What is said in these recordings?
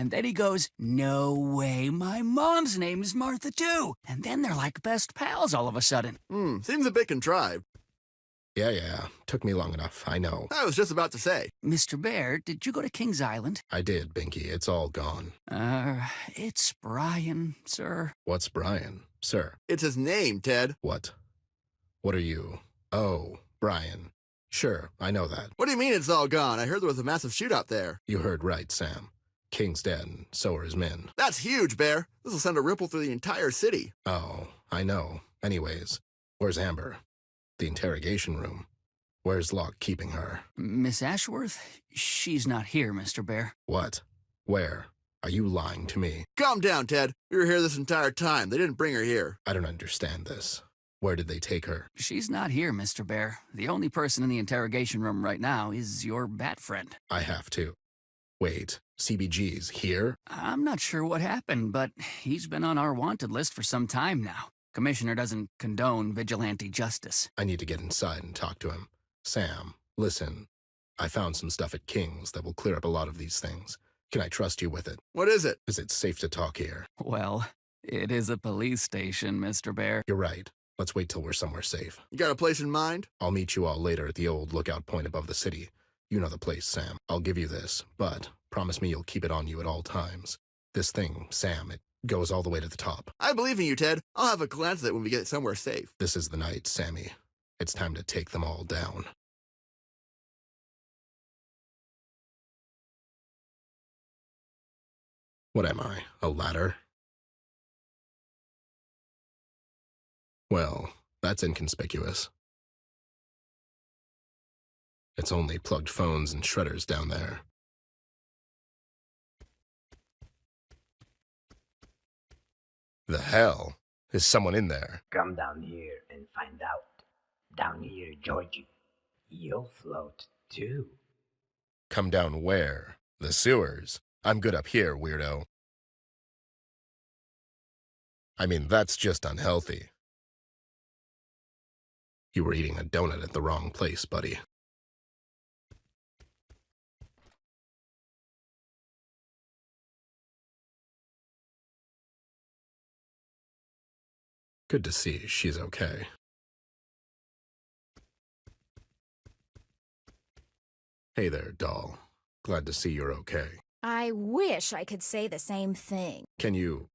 And then he goes, "No way, my mom's name is Martha too." And then they're like best pals all of a sudden. Seems a bit contrived. Yeah. Took me long enough, I know. I was just about to say. Mr. Bear, did you go to King's Island? I did, Binky. It's all gone. It's Brian, sir. What's Brian, sir? It's his name, Ted. What? What are you? Oh, Brian. Sure, I know that. What do you mean it's all gone? I heard there was a massive shootout there. You heard right, Sam. King's dead, and so are his men. That's huge, Bear. This will send a ripple through the entire city. Oh, I know. Anyways, where's Amber? The interrogation room. Where's Locke keeping her? Miss Ashworth? She's not here, Mr. Bear. What? Where? Are you lying to me? Calm down, Ted. We were here this entire time. They didn't bring her here. I don't understand this. Where did they take her? She's not here, Mr. Bear. The only person in the interrogation room right now is your bat friend. I have to. Wait, CBG's here? I'm not sure what happened, but he's been on our wanted list for some time now. Commissioner doesn't condone vigilante justice. I need to get inside and talk to him. Sam, listen. I found some stuff at King's that will clear up a lot of these things. Can I trust you with it? What is it? Is it safe to talk here? Well, it is a police station, Mr. Bear. You're right. Let's wait till we're somewhere safe. You got a place in mind? I'll meet you all later at the old lookout point above the city. You know the place, Sam. I'll give you this, but promise me you'll keep it on you at all times. This thing, Sam, it goes all the way to the top. I believe in you, Ted. I'll have a glance at it when we get somewhere safe. This is the night, Sammy. It's time to take them all down. What am I, a ladder? Well, that's inconspicuous. It's only plugged phones and shredders down there. The hell? Is someone in there? Come down here and find out. Down here, Georgie. You'll float too. Come down where? The sewers. I'm good up here, weirdo. I mean, that's just unhealthy. You were eating a donut at the wrong place, buddy. Good to see she's okay. Hey there, doll. Glad to see you're okay. I wish I could say the same thing. Can you,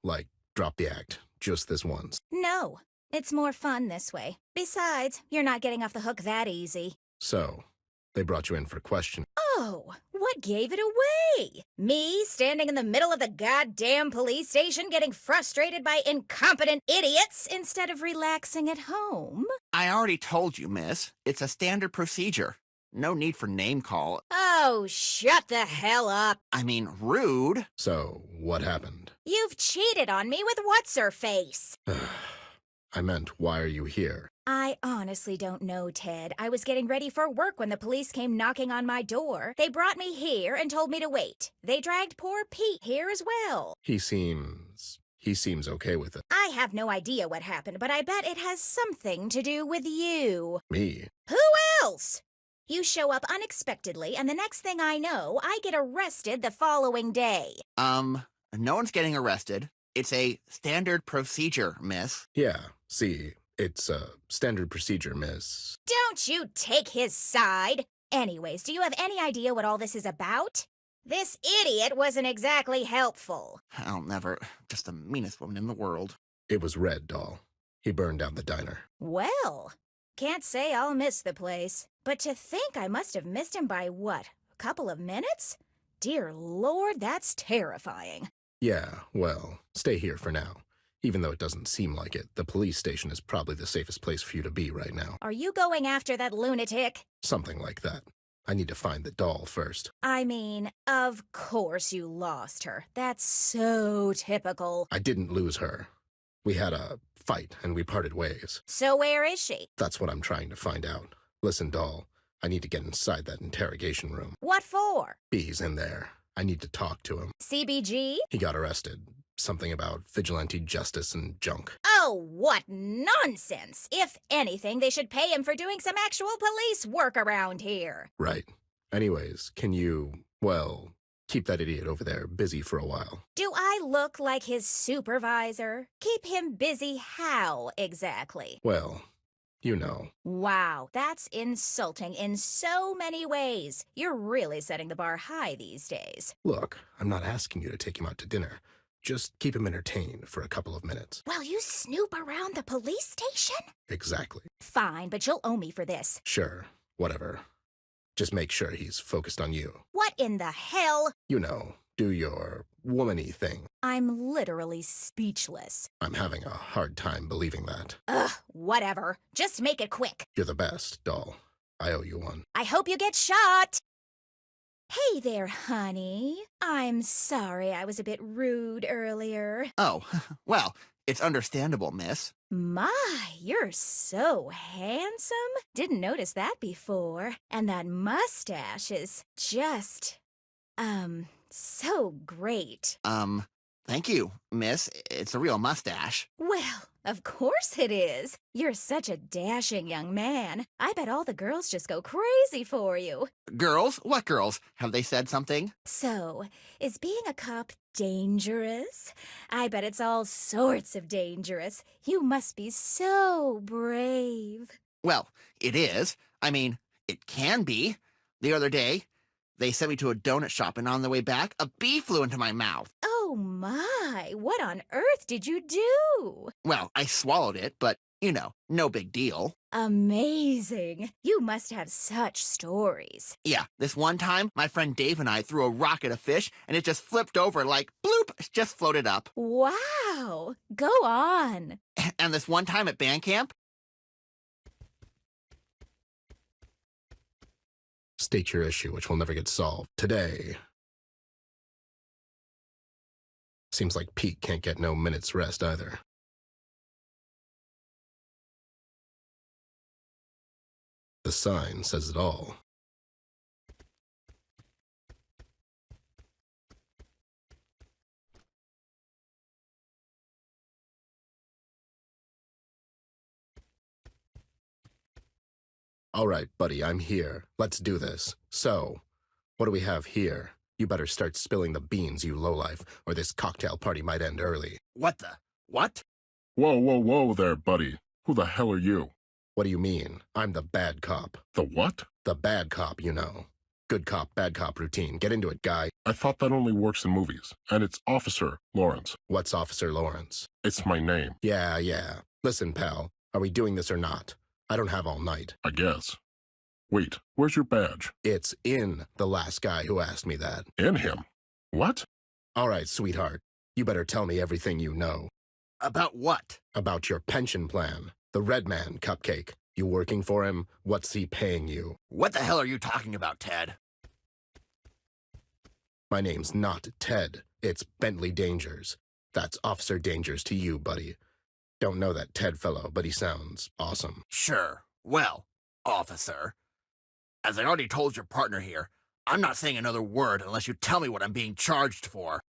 drop the act, just this once? No, it's more fun this way. Besides, you're not getting off the hook that easy. So, they brought you in for questioning. Oh, what gave it away? Me standing in the middle of the goddamn police station getting frustrated by incompetent idiots instead of relaxing at home? I already told you, miss. It's a standard procedure. No need for name call. Oh, shut the hell up. I mean, rude. So, what happened? You've cheated on me with what's-her-face. I meant, why are you here? I honestly don't know, Ted. I was getting ready for work when the police came knocking on my door. They brought me here and told me to wait. They dragged poor Pete here as well. He seems okay with it. I have no idea what happened, but I bet it has something to do with you. Me? Who else? You show up unexpectedly, and the next thing I know, I get arrested the following day. No one's getting arrested. It's a standard procedure, miss. Yeah, see, it's a standard procedure, miss. Don't you take his side. Anyways, do you have any idea what all this is about? This idiot wasn't exactly helpful. I'll never. Just the meanest woman in the world. It was Red, doll. He burned down the diner. Well, can't say I'll miss the place. But to think I must have missed him by, what, a couple of minutes? Dear Lord, that's terrifying. Yeah, well, stay here for now. Even though it doesn't seem like it, the police station is probably the safest place for you to be right now. Are you going after that lunatic? Something like that. I need to find the doll first. I mean, of course you lost her. That's so typical. I didn't lose her. We had a fight and we parted ways. So where is she? That's what I'm trying to find out. Listen, doll, I need to get inside that interrogation room. What for? B's in there. I need to talk to him. CBG? He got arrested. Something about vigilante justice and junk. Oh, what nonsense! If anything, they should pay him for doing some actual police work around here. Right. Anyways, can you, well, Keep that idiot over there busy for a while. Do I look like his supervisor? Keep him busy how, exactly? Well, you know. Wow, that's insulting in so many ways. You're really setting the bar high these days. Look, I'm not asking you to take him out to dinner. Just keep him entertained for a couple of minutes. While you snoop around the police station? Exactly. Fine, but you'll owe me for this. Sure, whatever. Just make sure he's focused on you. What in the hell? You know, do your woman-y thing. I'm literally speechless. I'm having a hard time believing that. Ugh, whatever. Just make it quick. You're the best, doll. I owe you one. I hope you get shot. Hey there, honey. I'm sorry I was a bit rude earlier. Oh, well, it's understandable, miss. My, you're so handsome. Didn't notice that before. And that mustache is just, so great. Thank you, miss. It's a real mustache. Well, of course it is. You're such a dashing young man. I bet all the girls just go crazy for you. Girls? What girls? Have they said something? So, is being a cop dangerous? I bet it's all sorts of dangerous. You must be so brave. Well, it is. I mean, it can be. The other day, they sent me to a donut shop, and on the way back, a bee flew into my mouth. Oh my, what on earth did you do? Well, I swallowed it, but, you know, no big deal. Amazing. You must have such stories. Yeah, this one time, my friend Dave and I threw a rock at a fish, and it just flipped over like, bloop, just floated up. Wow. Go on. And this one time at band camp, State your issue, which will never get solved. Today. Seems like Pete can't get no minute's rest either. The sign says it all. All right, buddy, I'm here. Let's do this. So, what do we have here? You better start spilling the beans, you lowlife, or this cocktail party might end early. what the? What? Whoa there, buddy. Who the hell are you? What do you mean? I'm the bad cop. The what? The bad cop, you know. Good cop, bad cop routine. Get into it, guy. I thought that only works in movies. And it's Officer Lawrence. What's Officer Lawrence? It's my name, Yeah. Listen, pal. Are we doing this or not? I don't have all night. I guess. Wait, where's your badge? It's in the last guy who asked me that. In him. What? All right, sweetheart. You better tell me everything you know. About what? About your pension plan. The Red Man Cupcake. You working for him? What's he paying you? What the hell are you talking about, Ted? My name's not Ted. It's Bentley Dangers. That's Officer Dangers to you, buddy. Don't know that Ted fellow, but he sounds awesome. Sure. Well, officer, as I already told your partner here, I'm not saying another word unless you tell me what I'm being charged for.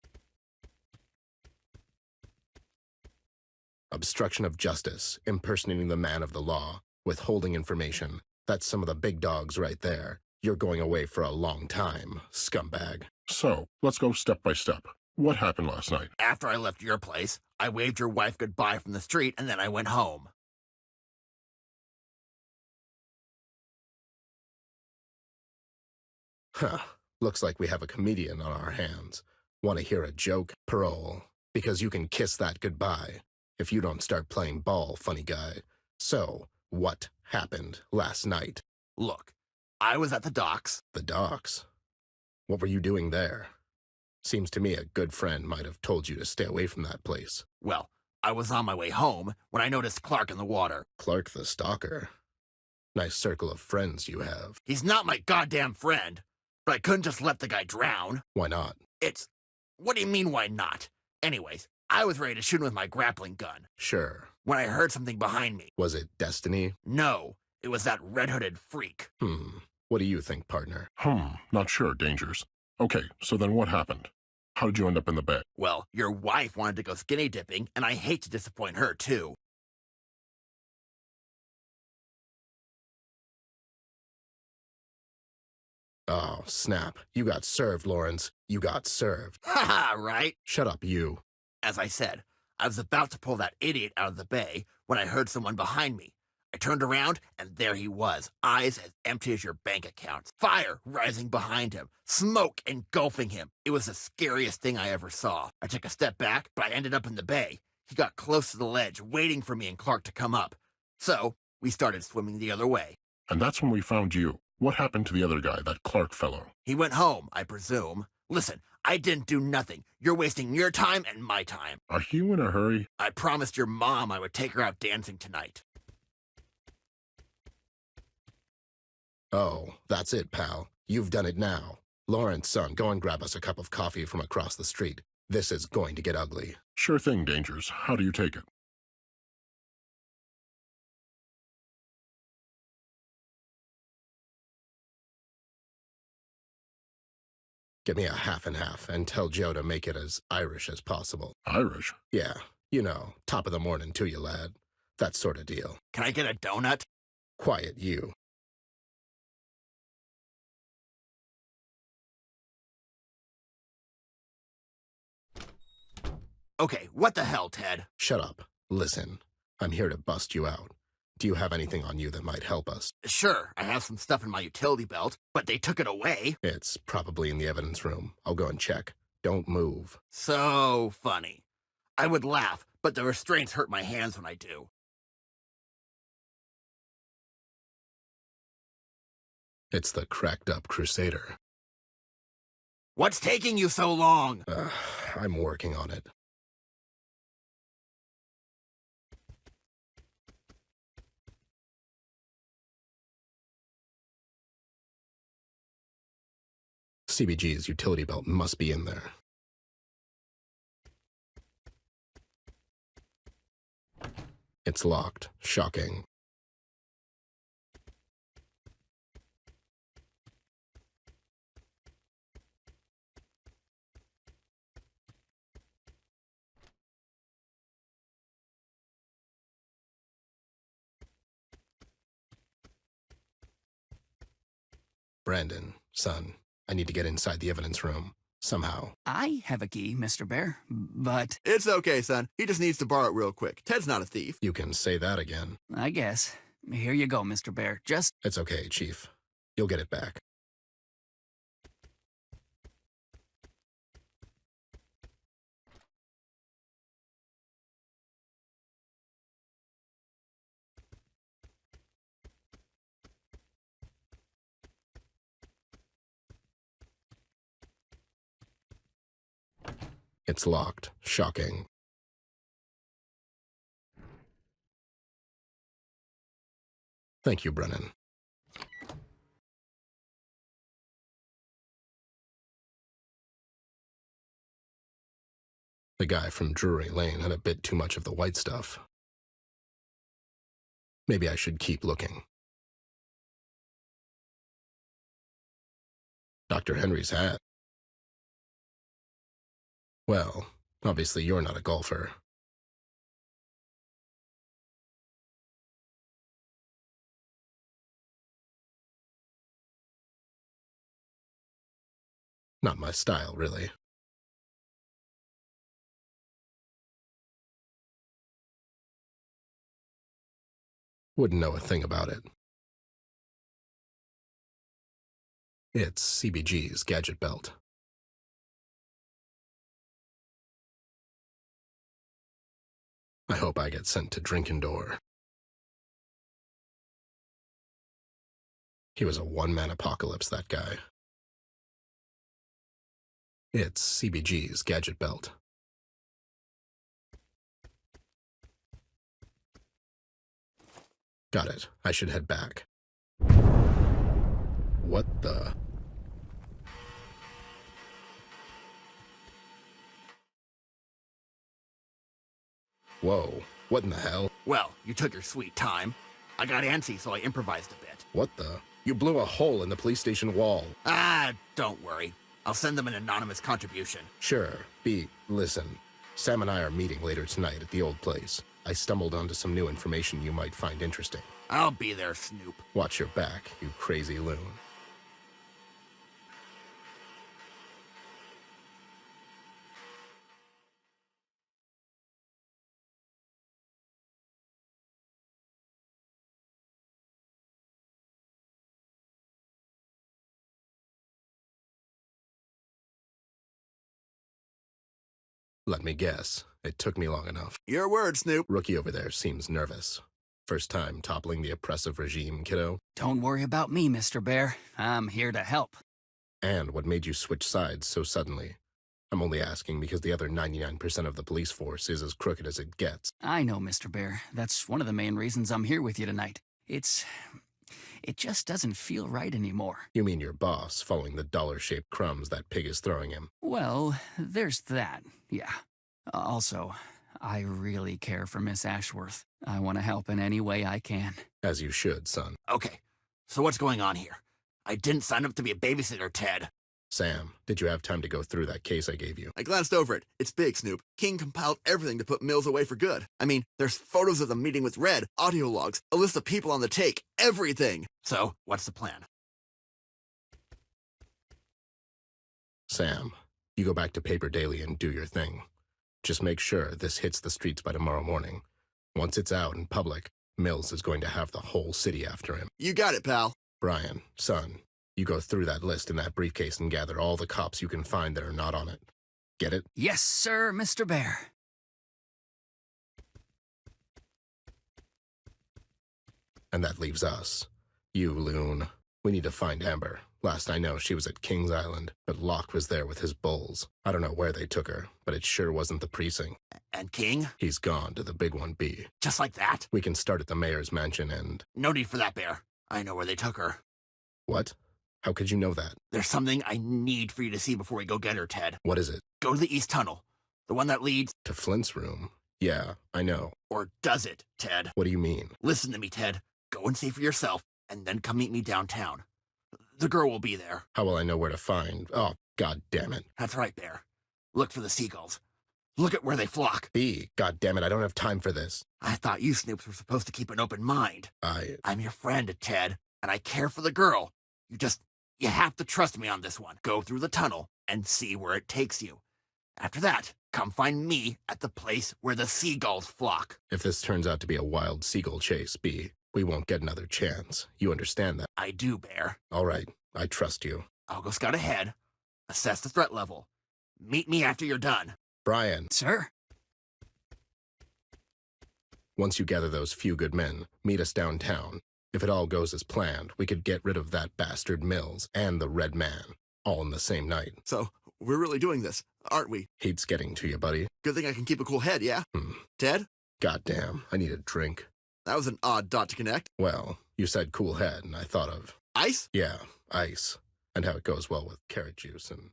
Obstruction of justice, impersonating the man of the law, withholding information. That's some of the big dogs right there. You're going away for a long time, scumbag. So, let's go step by step. What happened last night? After I left your place, I waved your wife goodbye from the street, and then I went home. Huh. Looks like we have a comedian on our hands. Want to hear a joke? Parole. Because you can kiss that goodbye if you don't start playing ball, funny guy. So, what happened last night? Look, I was at the docks. The docks? What were you doing there? Seems to me a good friend might have told you to stay away from that place. Well, I was on my way home when I noticed Clark in the water. Clark the stalker. Nice circle of friends you have. He's not my goddamn friend, but I couldn't just let the guy drown. Why not? What do you mean, why not? Anyways, I was ready to shoot him with my grappling gun Sure. when I heard something behind me. Was it destiny? No, it was that red-hooded freak. What do you think, partner? Not sure, Dangers. Okay, so then what happened? How did you end up in the bed? Well, your wife wanted to go skinny dipping, and I hate to disappoint her, too. Oh, snap. You got served, Lawrence. You got served. Haha, right? Shut up, you. As I said, I was about to pull that idiot out of the bay when I heard someone behind me. I turned around, and there he was, eyes as empty as your bank accounts, fire rising behind him, smoke engulfing him. It was the scariest thing I ever saw. I took a step back, but I ended up in the bay. He got close to the ledge, waiting for me and Clark to come up. So, we started swimming the other way. And that's when we found you. What happened to the other guy, that Clark fellow? He went home, I presume. Listen, I didn't do nothing. You're wasting your time and my time. Are you in a hurry? I promised your mom I would take her out dancing tonight. Oh, that's it, pal. You've done it now. Lawrence, son, go and grab us a cup of coffee from across the street. This is going to get ugly. Sure thing, Dangers. How do you take it? Get me a half and half, and tell Joe to make it as Irish as possible. Irish? Yeah, you know, top of the morning to you, lad. That sort of deal. Can I get a donut? Quiet, you. Okay, what the hell, Ted? Shut up. Listen, I'm here to bust you out. Do you have anything on you that might help us? Sure, I have some stuff in my utility belt, but they took it away. It's probably in the evidence room. I'll go and check. Don't move. So funny. I would laugh, but the restraints hurt my hands when I do. It's the cracked-up Crusader. What's taking you so long? I'm working on it. CBG's utility belt must be in there. It's locked. Shocking. Brandon, son, I need to get inside the evidence room. Somehow. I have a key, Mr. Bear, but It's okay, son. He just needs to borrow it real quick. Ted's not a thief. You can say that again. I guess. Here you go, Mr. Bear. Just It's okay, Chief. You'll get it back. It's locked. Shocking. Thank you, Brennan. The guy from Drury Lane had a bit too much of the white stuff. Maybe I should keep looking. Dr. Henry's hat. Well, obviously you're not a golfer. Not my style, really. Wouldn't know a thing about it. It's CBG's gadget belt. I hope I get sent to Drinking-Door. He was a one-man apocalypse, that guy. It's CBG's gadget belt. Got it. I should head back. What the... Whoa, what in the hell? Well, you took your sweet time. I got antsy, so I improvised a bit. What the? You blew a hole in the police station wall. Ah, don't worry. I'll send them an anonymous contribution. Sure, listen. Sam and I are meeting later tonight at the old place. I stumbled onto some new information you might find interesting. I'll be there, Snoop. Watch your back, you crazy loon. Let me guess. It took me long enough. Your word, Snoop. Rookie over there seems nervous. First time toppling the oppressive regime, kiddo? Don't worry about me, Mr. Bear. I'm here to help. And what made you switch sides so suddenly? I'm only asking because the other 99% of the police force is as crooked as it gets. I know, Mr. Bear. That's one of the main reasons I'm here with you tonight. It just doesn't feel right anymore. You mean your boss following the dollar-shaped crumbs that pig is throwing him? Well, there's that, yeah. Also, I really care for Miss Ashworth. I want to help in any way I can. As you should, son. Okay, so what's going on here? I didn't sign up to be a babysitter, Ted. Sam, did you have time to go through that case I gave you? I glanced over it. It's big, Snoop. King compiled everything to put Mills away for good. I mean, there's photos of them meeting with Red, audio logs, a list of people on the take, everything. So, what's the plan? Sam, you go back to Paper Daily and do your thing. Just make sure this hits the streets by tomorrow morning. Once it's out in public, Mills is going to have the whole city after him. You got it, pal. Brian, son, you go through that list in that briefcase and gather all the cops you can find that are not on it. Get it? Yes, sir, Mr. Bear. And that leaves us. You, Loon. We need to find Amber. Last I know, she was at Kings Island, but Locke was there with his bulls. I don't know where they took her, but it sure wasn't the precinct. And King? He's gone to the Big 1B. Just like that? We can start at the mayor's mansion and... No need for that, Bear. I know where they took her. What? How could you know that? There's something I need for you to see before we go get her, Ted. What is it? Go to the East Tunnel. The one that leads... To Flint's room? Yeah, I know. Or does it, Ted? What do you mean? Listen to me, Ted. Go and see for yourself, and then come meet me downtown. The girl will be there. How will I know where to find? Oh, god damn it. That's right, Bear. Look for the seagulls. Look at where they flock. God damn it, I don't have time for this. I thought you Snoops were supposed to keep an open mind. I'm your friend, Ted, and I care for the girl. You have to trust me on this one. Go through the tunnel and see where it takes you. After that, come find me at the place where the seagulls flock. If this turns out to be a wild seagull chase, we won't get another chance. You understand that? I do, Bear. All right, I trust you. I'll go scout ahead, assess the threat level. Meet me after you're done. Brian. Sir? Once you gather those few good men, meet us downtown. If it all goes as planned, we could get rid of that bastard Mills and the Red Man, all in the same night. So, we're really doing this, aren't we? Heat's getting to you, buddy. Good thing I can keep a cool head, yeah? Ted? Goddamn, I need a drink. That was an odd dot to connect. Well, you said cool head, and I thought of... Ice? Yeah, ice. And how it goes well with carrot juice and...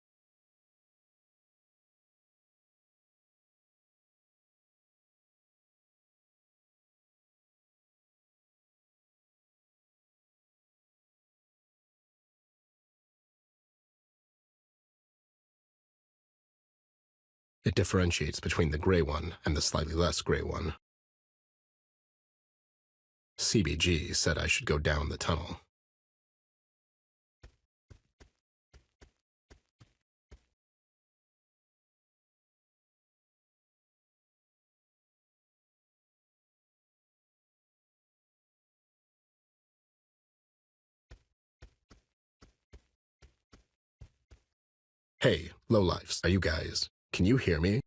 It differentiates between the gray one and the slightly less gray one. CBG said I should go down the tunnel. Hey, lowlifes, are you guys? Can you hear me?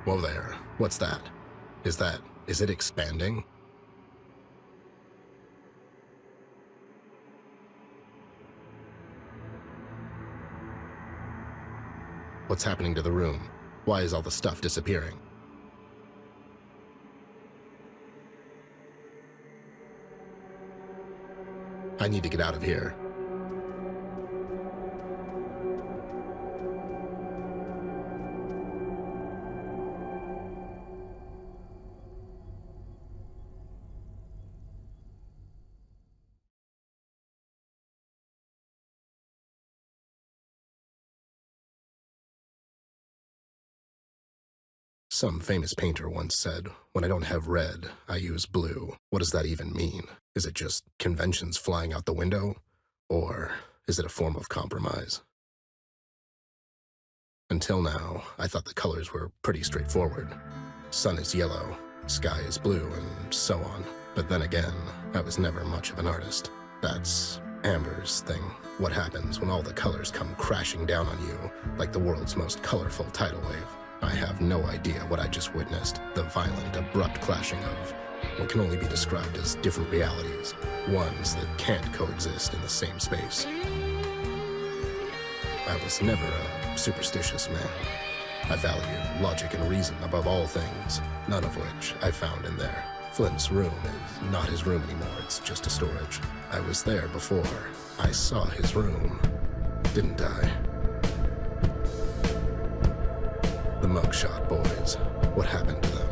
Whoa there, what's that? Is it expanding? What's happening to the room? Why is all the stuff disappearing? I need to get out of here. Some famous painter once said, "When I don't have red, I use blue." What does that even mean? Is it just conventions flying out the window? Or is it a form of compromise? Until now, I thought the colors were pretty straightforward. Sun is yellow, sky is blue, and so on. But then again, I was never much of an artist. That's Amber's thing. What happens when all the colors come crashing down on you like the world's most colorful tidal wave? I have no idea what I just witnessed. The violent, abrupt clashing of what can only be described as different realities. Ones that can't coexist in the same space. I was never a superstitious man. I value logic and reason above all things, none of which I found in there. Flint's room is not his room anymore, it's just a storage. I was there before. I saw his room, didn't I? The mugshot boys, what happened to them?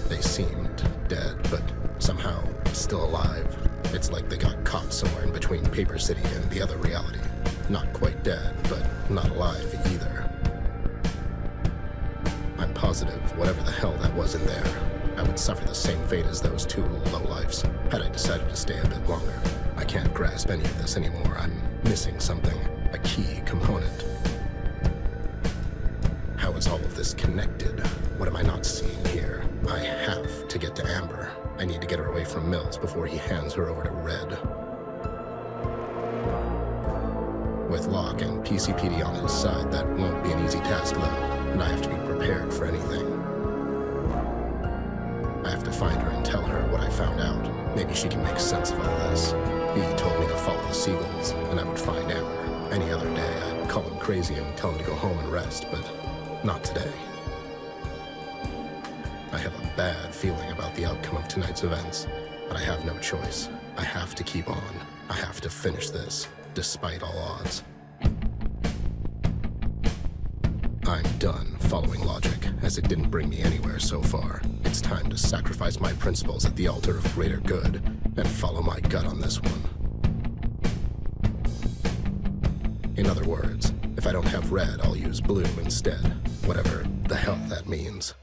They seemed dead, but somehow still alive. It's like they got caught somewhere in between Paper City and the other reality. Not quite dead, but not alive either. I'm positive whatever the hell that was in there, I would suffer the same fate as those two lowlifes had I decided to stay a bit longer. I can't grasp any of this anymore. I'm missing something, a key component. How is all of this connected? What am I not seeing here? I have to get to Amber. I need to get her away from Mills before he hands her over to Red. With Locke and PCPD on his side, that won't be an easy task though, and I have to be prepared for anything. I have to find her and tell her what I found out. Maybe she can make sense of all this. He told me to follow the seagulls, and I would find Amber. Any other day, I'd call him crazy and tell him to go home and rest, but not today. I have a bad feeling about the outcome of tonight's events, but I have no choice. I have to keep on. I have to finish this, despite all odds. I'm done following logic, as it didn't bring me anywhere so far. It's time to sacrifice my principles at the altar of greater good, and follow my gut on this one. In other words, if I don't have red, I'll use blue instead. Whatever the hell that means.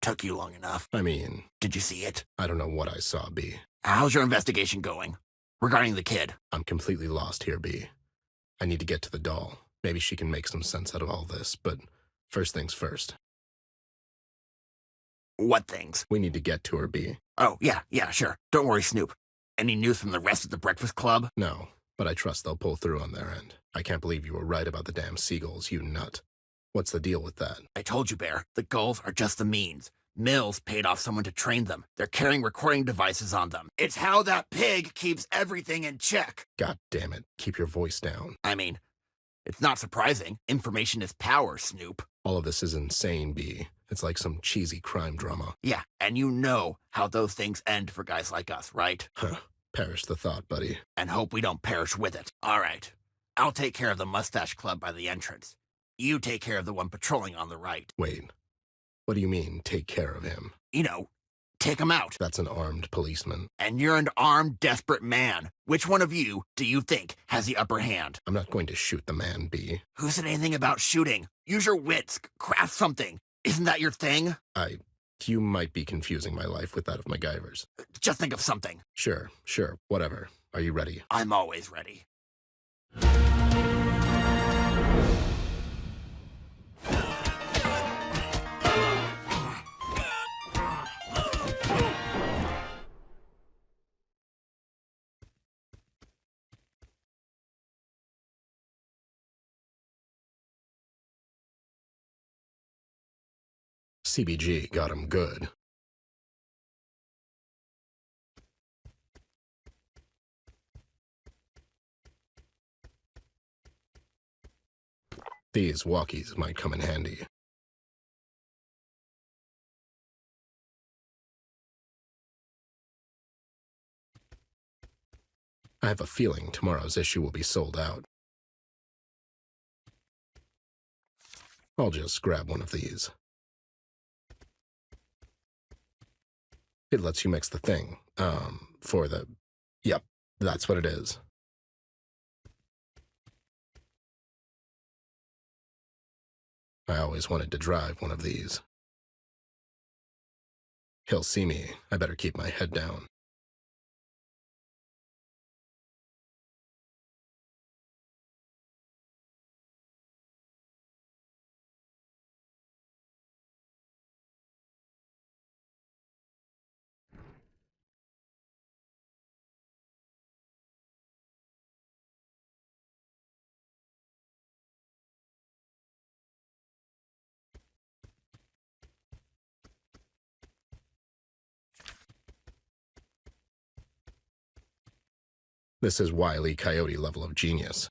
Took you long enough. I mean, Did you see it? I don't know what I saw, B. How's your investigation going? Regarding the kid? I'm completely lost here, B. I need to get to the doll. Maybe she can make some sense out of all this, but first things first. What things? We need to get to her, B. Oh, yeah, sure. Don't worry, Snoop. Any news from the rest of the Breakfast Club? No, but I trust they'll pull through on their end. I can't believe you were right about the damn seagulls, you nut. What's the deal with that? I told you, Bear. The gulls are just the means. Mills paid off someone to train them. They're carrying recording devices on them. It's how that pig keeps everything in check. God damn it. Keep your voice down. I mean, it's not surprising. Information is power, Snoop. All of this is insane, B. It's like some cheesy crime drama. Yeah, and you know how those things end for guys like us, right? Huh. Perish the thought, buddy. And hope we don't perish with it. All right. I'll take care of the Mustache Club by the entrance. You take care of the one patrolling on the right. Wait. What do you mean, take care of him? You know, take him out. That's an armed policeman. And you're an armed, desperate man. Which one of you do you think has the upper hand? I'm not going to shoot the man, B. Who said anything about shooting? Use your wits. Craft something. Isn't that your thing? You might be confusing my life with that of MacGyver's. Just think of something. Sure, whatever. Are you ready? I'm always ready. CBG got him good. These walkies might come in handy. I have a feeling tomorrow's issue will be sold out. I'll just grab one of these. It lets you mix the thing, Yep, that's what it is. I always wanted to drive one of these. He'll see me. I better keep my head down. This is Wile E. Coyote level of genius.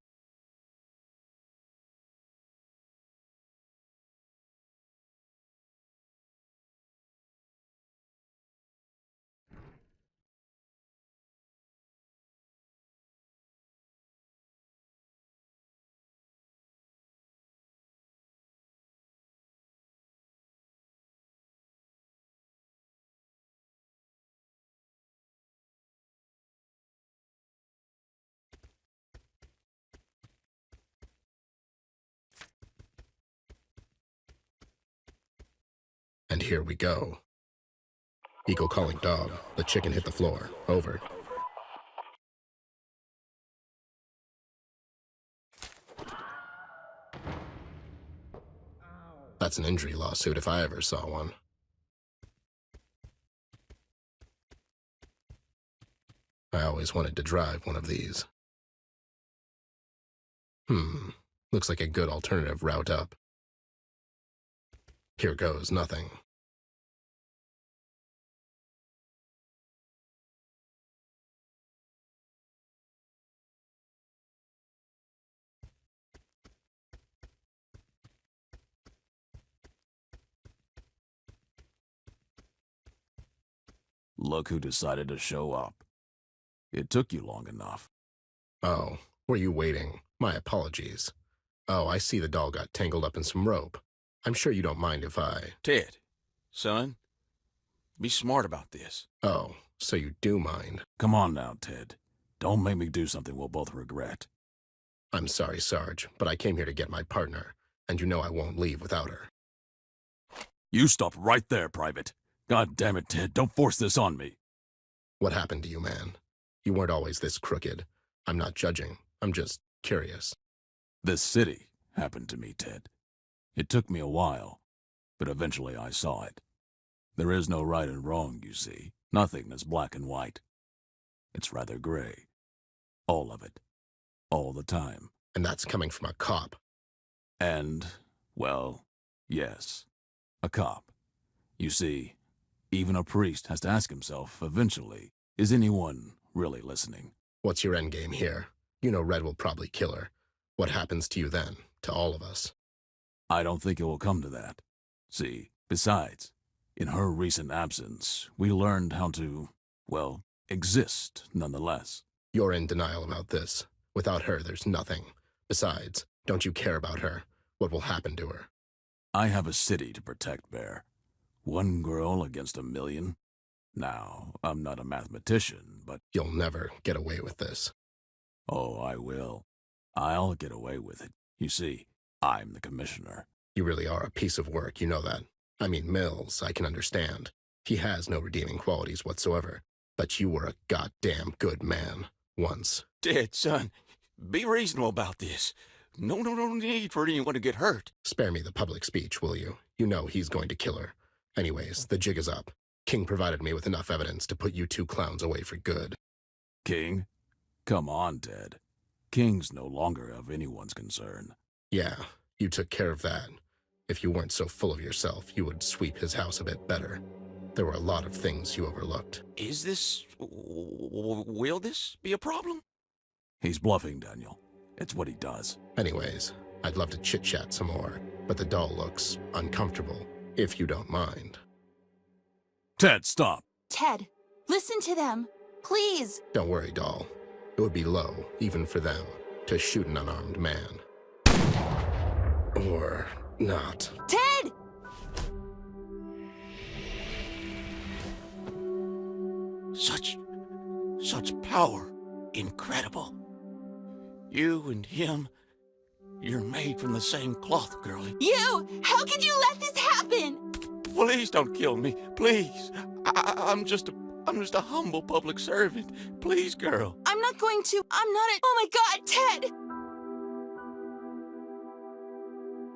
And here we go. Eagle calling dog. The chicken hit the floor. Over. That's an injury lawsuit if I ever saw one. I always wanted to drive one of these. Looks like a good alternative route up. Here goes nothing. Look who decided to show up. It took you long enough. Oh, were you waiting? My apologies. Oh, I see the doll got tangled up in some rope. I'm sure you don't mind if I... Ted, son, be smart about this. Oh, so you do mind. Come on now, Ted. Don't make me do something we'll both regret. I'm sorry, Sarge, but I came here to get my partner, and you know I won't leave without her. You stop right there, Private. God damn it, Ted, don't force this on me. What happened to you, man? You weren't always this crooked. I'm not judging. I'm just curious. This city happened to me, Ted. It took me a while, but eventually I saw it. There is no right and wrong, you see. Nothing is black and white. It's rather gray. All of it. All the time. And that's coming from a cop. And, well, yes, a cop. You see, even a priest has to ask himself, eventually, is anyone really listening? What's your endgame here? You know Red will probably kill her. What happens to you then? To all of us? I don't think it will come to that. See, besides, in her recent absence, we learned how to, well, exist nonetheless. You're in denial about this. Without her, there's nothing. Besides, don't you care about her? What will happen to her? I have a city to protect, Bear. One girl against 1,000,000? Now, I'm not a mathematician, but... You'll never get away with this. Oh, I will. I'll get away with it. You see, I'm the commissioner. You really are a piece of work, you know that. I mean, Mills, I can understand. He has no redeeming qualities whatsoever. But you were a goddamn good man. Once. Ted, son, be reasonable about this. No need for anyone to get hurt. Spare me the public speech, will you? You know he's going to kill her. Anyways, the jig is up. King provided me with enough evidence to put you two clowns away for good. King? Come on, Ted. King's no longer of anyone's concern. Yeah, you took care of that. If you weren't so full of yourself, you would sweep his house a bit better. There were a lot of things you overlooked. Is this... will this be a problem? He's bluffing, Daniel. It's what he does. Anyways, I'd love to chit-chat some more, but the doll looks uncomfortable, if you don't mind. Ted, stop! Ted, listen to them. Please. Don't worry, doll. It would be low, even for them, to shoot an unarmed man. Or not. Ted! Such power. Incredible. You and him, you're made from the same cloth, girlie. You! How could you let this happen? Please don't kill me. Please. I'm just a humble public servant. Please, girl. I'm not going to. I'm not a... Oh my God, Ted!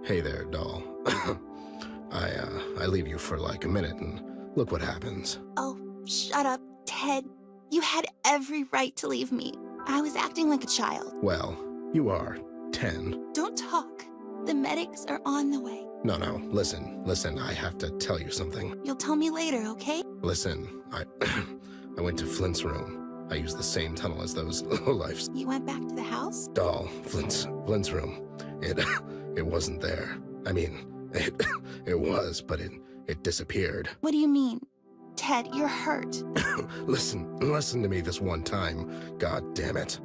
Hey there, doll. I leave you for like a minute and look what happens. Oh, shut up, Ted. You had every right to leave me. I was acting like a child. Well, you are 10. Don't talk. The medics are on the way. No, listen, I have to tell you something. You'll tell me later, okay? Listen, I went to Flint's room. I used the same tunnel as those lowlifes. You went back to the house? Doll, Flint's room. It wasn't there. I mean, it was, but it disappeared. What do you mean? Ted, you're hurt. Listen to me this one time. God damn it.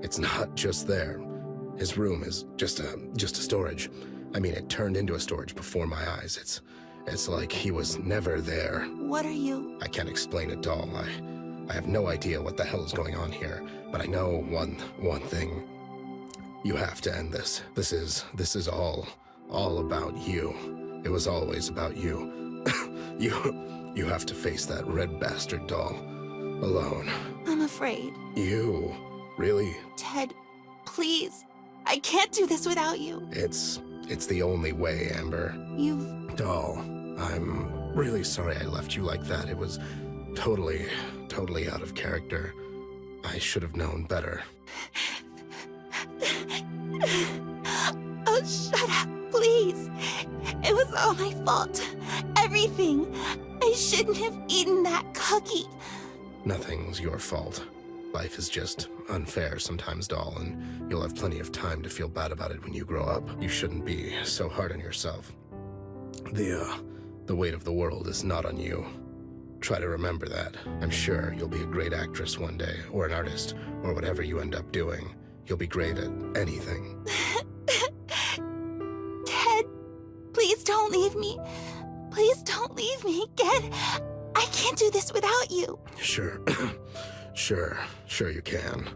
It's not just there. His room is just a storage. I mean, it turned into a storage before my eyes. It's like he was never there. What are you? I can't explain it, doll. I have no idea what the hell is going on here, but I know one thing. You have to end this. This is all about you. It was always about you. You have to face that red bastard, doll. Alone. I'm afraid. You? Really? Ted, please. I can't do this without you. It's the only way, Amber. Doll, I'm really sorry I left you like that. It was totally out of character. I should have known better. Oh, shut up, please. It was all my fault. Everything. I shouldn't have eaten that cookie. Nothing's your fault. Life is just unfair sometimes, doll, and you'll have plenty of time to feel bad about it when you grow up. You shouldn't be so hard on yourself. The weight of the world is not on you. Try to remember that. I'm sure you'll be a great actress one day, or an artist, or whatever you end up doing. You'll be great at anything. Ted, please don't leave me. Please don't leave me again. I can't do this without you. Sure. Sure you can.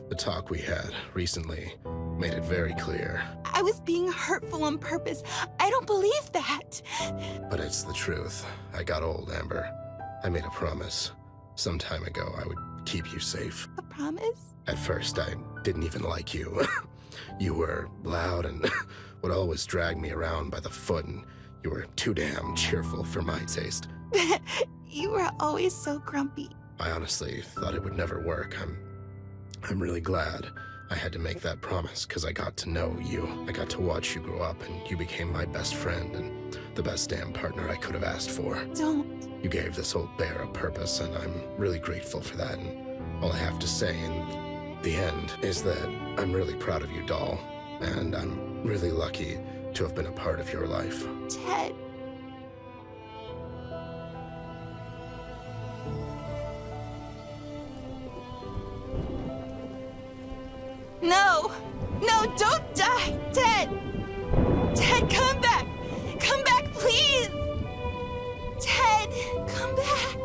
The talk we had recently made it very clear. I was being hurtful on purpose. I don't believe that. But it's the truth. I got old, Amber. I made a promise. Some time ago, I would keep you safe. A promise? At first, I didn't even like you. You were loud and would always drag me around by the foot, and you were too damn cheerful for my taste. You were always so grumpy. I honestly thought it would never work. I'm really glad I had to make that promise, because I got to know you. I got to watch you grow up, and you became my best friend and the best damn partner I could have asked for. Don't. You gave this old bear a purpose, and I'm really grateful for that. And all I have to say in the end is that I'm really proud of you, doll, and I'm really lucky to have been a part of your life. Ted. No! No, don't die! Ted! Ted, come back! Come back, please! Ted, come back!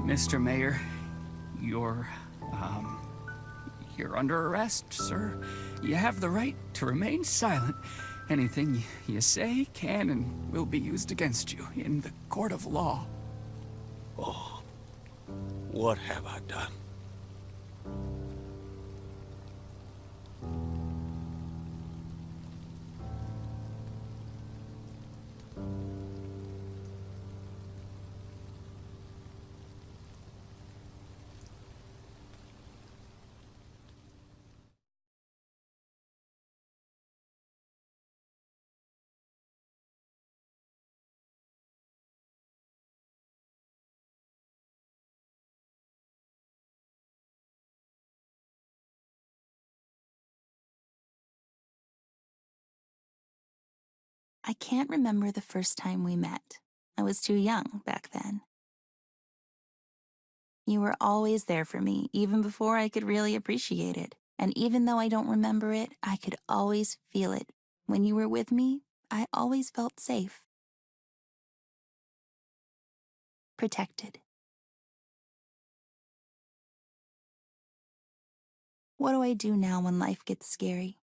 Mr. Mayor, you're under arrest, sir. You have the right to remain silent. Anything you say can and will be used against you in the court of law. Oh, what have I done? I can't remember the first time we met. I was too young back then. You were always there for me, even before I could really appreciate it. And even though I don't remember it, I could always feel it. When you were with me, I always felt safe. Protected. What do I do now when life gets scary?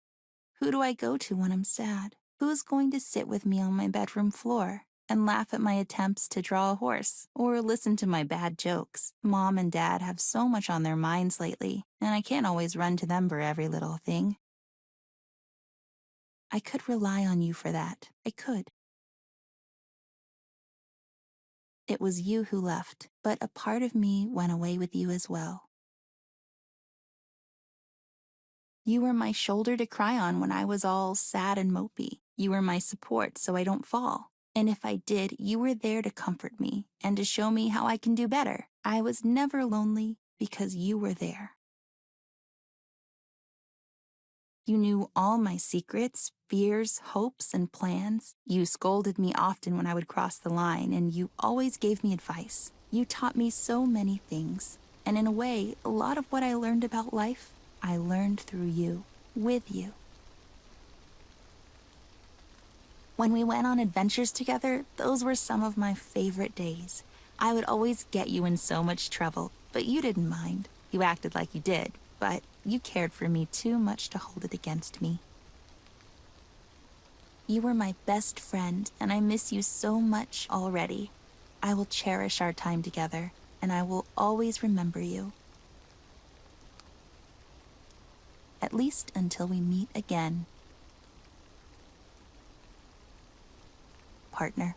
Who do I go to when I'm sad? Who's going to sit with me on my bedroom floor and laugh at my attempts to draw a horse or listen to my bad jokes? Mom and Dad have so much on their minds lately, and I can't always run to them for every little thing. I could rely on you for that. I could. It was you who left, but a part of me went away with you as well. You were my shoulder to cry on when I was all sad and mopey. You were my support so I don't fall. And if I did, you were there to comfort me and to show me how I can do better. I was never lonely because you were there. You knew all my secrets, fears, hopes, and plans. You scolded me often when I would cross the line, and you always gave me advice. You taught me so many things. And in a way, a lot of what I learned about life, I learned through you, with you. When we went on adventures together, those were some of my favorite days. I would always get you in so much trouble, but you didn't mind. You acted like you did, but you cared for me too much to hold it against me. You were my best friend, and I miss you so much already. I will cherish our time together, and I will always remember you. At least until we meet again. Partner.